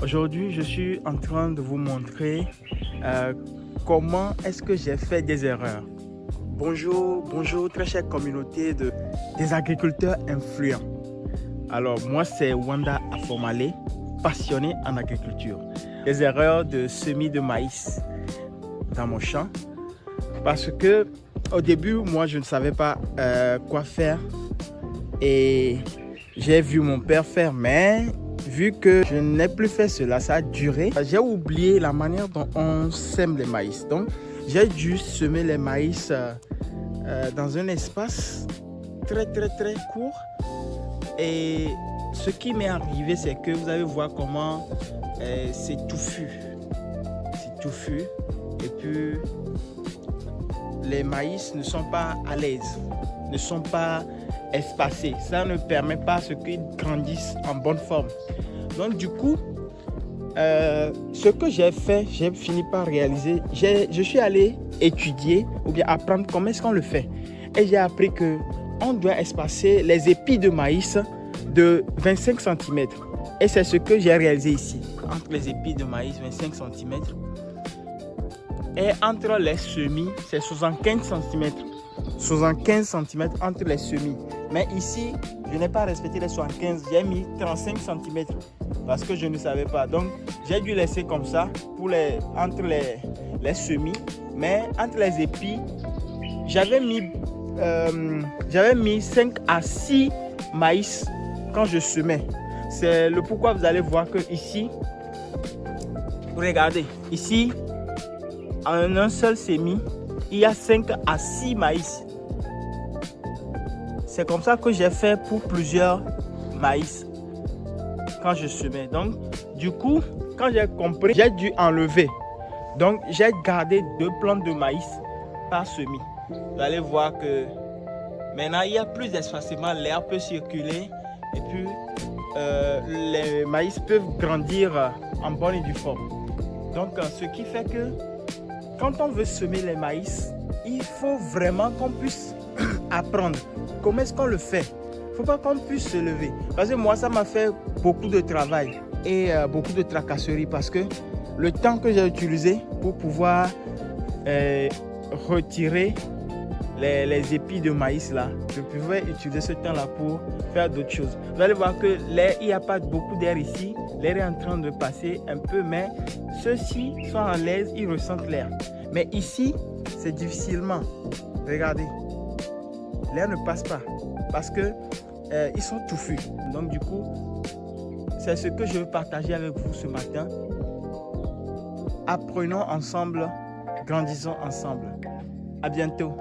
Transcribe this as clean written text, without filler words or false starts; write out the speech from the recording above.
Aujourd'hui, je suis en train de vous montrer comment est-ce que j'ai fait des erreurs. Bonjour très chère communauté des agriculteurs influents. Alors moi c'est Wanda Afomale, passionné en agriculture. Des erreurs de semis de maïs dans mon champ parce que au début moi je ne savais pas quoi faire et j'ai vu mon père faire, mais vu que je n'ai plus fait cela, ça a duré. J'ai oublié la manière dont on sème les maïs. Donc, j'ai dû semer les maïs dans un espace très court. Et ce qui m'est arrivé, c'est que vous allez voir comment c'est touffu. C'est touffu. Et puis, les maïs ne sont pas à l'aise, ne sont pas espacés. Ça ne permet pas à ce qu'ils grandissent en bonne forme. Donc du coup, ce que j'ai fait, j'ai fini par réaliser. Je suis allé étudier ou bien apprendre comment est-ce qu'on le fait. Et j'ai appris que on doit espacer les épis de maïs de 25 cm. Et c'est ce que j'ai réalisé ici. Entre les épis de maïs, 25 cm. Et entre les semis, c'est 75 cm. 75 cm entre les semis. Mais ici, je n'ai pas respecté les 75, j'ai mis 35 cm parce que je ne savais pas. Donc, j'ai dû laisser comme ça pour entre les semis. Mais entre les épis, j'avais mis 5 à 6 maïs quand je semais. C'est le pourquoi vous allez voir que ici, regardez, ici, en un seul semis, il y a 5 à 6 maïs. C'est comme ça que j'ai fait pour plusieurs maïs quand je semais. Donc, du coup, quand j'ai compris, j'ai dû enlever. Donc, j'ai gardé 2 plantes de maïs par semis. Vous allez voir que maintenant, il y a plus d'espacement, l'air peut circuler et puis les maïs peuvent grandir en bonne et due forme. Donc, ce qui fait que quand on veut semer les maïs, il faut vraiment qu'on puisse apprendre comment est-ce qu'on le fait. Il ne faut pas qu'on puisse se lever. Parce que moi, ça m'a fait beaucoup de travail et beaucoup de tracasseries parce que le temps que j'ai utilisé pour pouvoir retirer les épis de maïs là, je pouvais utiliser ce temps-là pour faire d'autres choses. Vous allez voir que l'air, il n'y a pas beaucoup d'air ici. L'air est en train de passer un peu, mais ceux-ci sont à l'aise, ils ressentent l'air. Mais ici, c'est difficilement. Regardez, l'air ne passe pas parce que ils sont touffus. Donc du coup, c'est ce que je veux partager avec vous ce matin. Apprenons ensemble, grandissons ensemble. À bientôt.